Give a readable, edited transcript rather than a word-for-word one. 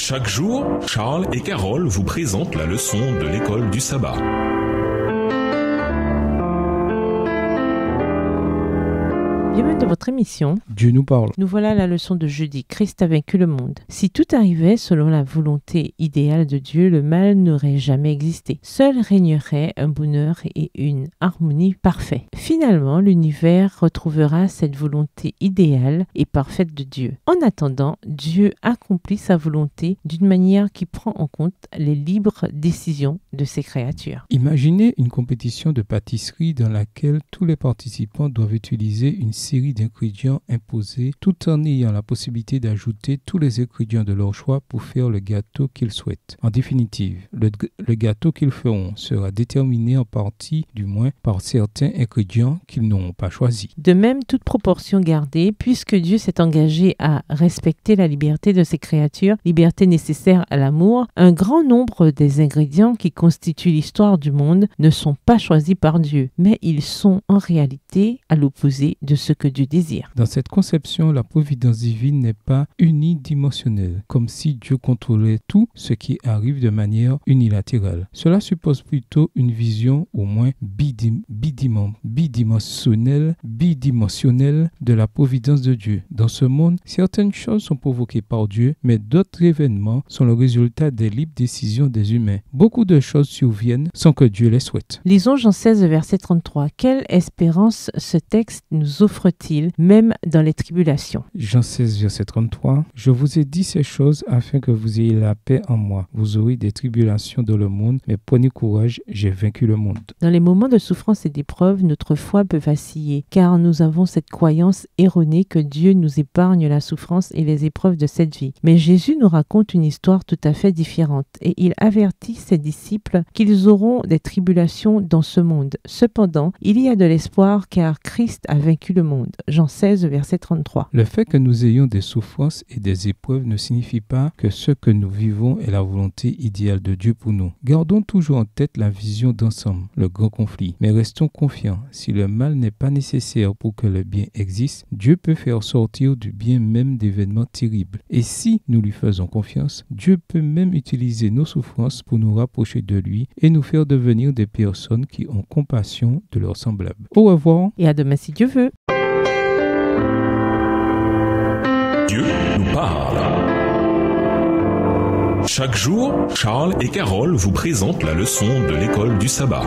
Chaque jour, Charles et Carole vous présentent la leçon de l'école du sabbat. Bienvenue dans votre émission. Dieu nous parle. Nous voilà à la leçon de jeudi. Christ a vaincu le monde. Si tout arrivait selon la volonté idéale de Dieu, le mal n'aurait jamais existé. Seul régnerait un bonheur et une harmonie parfaits. Finalement, l'univers retrouvera cette volonté idéale et parfaite de Dieu. En attendant, Dieu accomplit sa volonté d'une manière qui prend en compte les libres décisions de ses créatures. Imaginez une compétition de pâtisserie dans laquelle tous les participants doivent utiliser une série d'ingrédients imposés tout en ayant la possibilité d'ajouter tous les ingrédients de leur choix pour faire le gâteau qu'ils souhaitent. En définitive, le gâteau qu'ils feront sera déterminé en partie, du moins, par certains ingrédients qu'ils n'auront pas choisis. De même, toute proportion gardée, puisque Dieu s'est engagé à respecter la liberté de ses créatures, liberté nécessaire à l'amour, un grand nombre des ingrédients qui constituent l'histoire du monde ne sont pas choisis par Dieu, mais ils sont en réalité à l'opposé de ce que Dieu désire. Dans cette conception, la providence divine n'est pas unidimensionnelle, comme si Dieu contrôlait tout ce qui arrive de manière unilatérale. Cela suppose plutôt une vision au moins bidimensionnelle de la providence de Dieu. Dans ce monde, certaines choses sont provoquées par Dieu, mais d'autres événements sont le résultat des libres décisions des humains. Beaucoup de choses surviennent sans que Dieu les souhaite. Lisons Jean 16, verset 33. Quelle espérance ce texte nous offre-t-il, même dans les tribulations? Jean 16, verset 33. Je vous ai dit ces choses afin que vous ayez la paix en moi. Vous aurez des tribulations dans le monde, mais prenez courage, j'ai vaincu le monde. Dans les moments de souffrance et d'épreuve, notre foi peut vaciller, car nous avons cette croyance erronée que Dieu nous épargne la souffrance et les épreuves de cette vie. Mais Jésus nous raconte une histoire tout à fait différente, et il avertit ses disciples qu'ils auront des tribulations dans ce monde. Cependant, il y a de l'espoir, car Christ a vaincu le monde. Jean 16, verset 33. Le fait que nous ayons des souffrances et des épreuves ne signifie pas que ce que nous vivons est la volonté idéale de Dieu pour nous. Gardons toujours en tête la vision d'ensemble, le grand conflit. Mais restons confiants, si le mal n'est pas nécessaire pour que le bien existe, Dieu peut faire sortir du bien même d'événements terribles. Et si nous lui faisons confiance, Dieu peut même utiliser nos souffrances pour nous rapprocher de lui et nous faire devenir des personnes qui ont compassion de leurs semblables. Au revoir. Et à demain si Dieu veut. Dieu nous parle. Chaque jour, Charles et Carole vous présentent la leçon de l'école du sabbat.